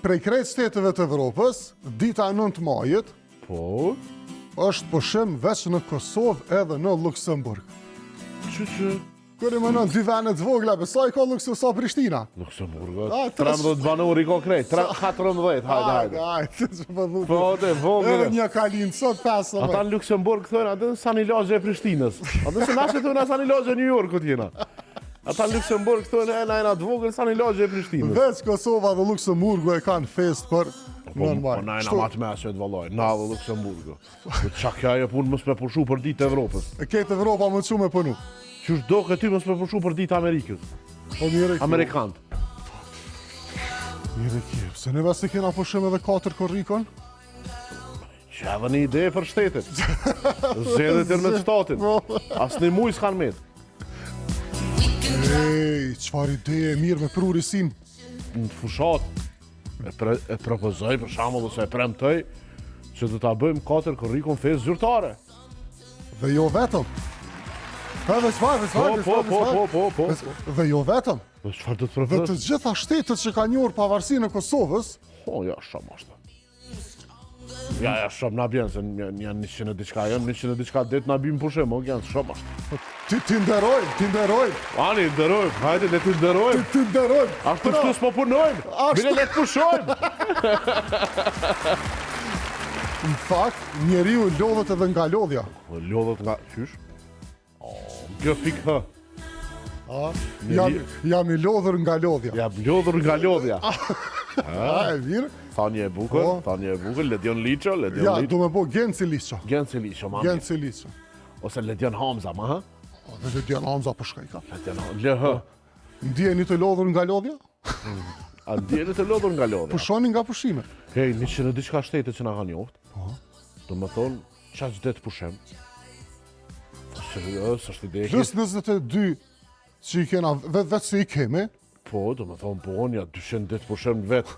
prej krejt shteteve të Evropës, dita e 9 majit, Po, është pushim veç në Kosovë edhe në Luksemburg. që? Kur i mënon dy vene të vogla, besoj ka Luksemburg sa Prishtina. Luksemburg, Ah, 13 banor i ka krejt, 14, hajde. Hajde, që po thu. Po, dhe, Edhe vogël. një kalin, sot 15. Ata në Luksemburg thënë, atë në sanilazhe e Prishtinës. Atë se nashe thënë sanilazhe e New Yorkut jena. Ata në Luksemburg thënë, na të vogël sanilazhe e Prishtinës. Veç Kosova dhe Luksemburgu e kanë fest për Po, 9 maj. na e na matë meshe të valoj, na dhe Luksemburgu. Po, qa kja e punë mës me pushu për ditë Evropës. E ketë Evropa më që me punu. Qysh do këty mës me pushu për ditë Amerikës. Po mire kjo. Amerikantë. Mire kjo. Se neve se kena pushim edhe 4 korrikon? Që edhe një ide për shtetit. Zedhe tërë me të shtatin. As një muj s'kan met. Ej, qfar ide e mirë me prurisin. Në fushat. E propozoj për shamull ose e premtoj që do ta bëjmë 4 korrikon festë zyrtare. Dhe jo vetëm. Edhe çfarë, Po. Dhe jo vetëm. Po çfarë do të Dhe të propozoj? gjitha shtetet që ka njohur pavarësinë e Kosovës, Po, ja, shumë ashtë. Ja, shumë na bjenë, se janë 100 e diçka, janë 100 e diçka ditë na bim pushim, o, janë shumë ashtë. ti nderojmë. Ani, ndërojmë, hajde, le të ndërojmë. Ti nderojmë. Ashtu kështu s'po punojmë, bile le të pushojmë. Në fakt, njeriu lodhet edhe nga lodhja. Lodhët nga, qysh? Kjo pikë hë. Jam i lodhur nga lodhja. Ja, lodhur nga lodhja. E mirë? Thanje e bukur, Ledion Liço, Ja, du me bo Genci Liço. Genci Liço, ma mirë. Genci Liço. Ose Ledion Hamza, ma hë? Dhe Ledion Hamza për shkaj ka. Ledion Hamza, le hë. Ndjeni të lodhur nga lodhja? A ndjeni të lodhur nga lodhja? Pushoni nga pushime. Hej, 100 e diçka shtete që na kanë njoft. Do më thonë, qa që det pushem? Serios, është ide e Plus 22 që i kena, vetë se i kemi, Po, do më thonë, po, ja 200 dit pushem në vetë.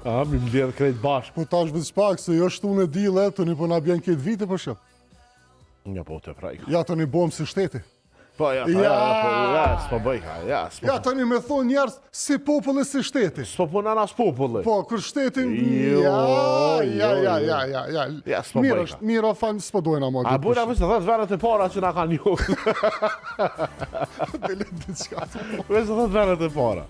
A, mi mbledh krejt bashkë. po tash vëtë shpak se jo shtu në dile, të një po na bjen këtë vite për shëm. Ja, po, të prajka. Ja të një bomë si shteti. Po, ja, s'po bëjka, s'po. Ja të një me thonë njerës si populli si shteti. S'po puna na s'populli. Po, kër shtetin... Ja, s'po Mirë bëjka. është, mirë o fanë, s'po dojna ma A bujna vështë 10 venet e para që na kanë njohur. Vështë 10 venet e para.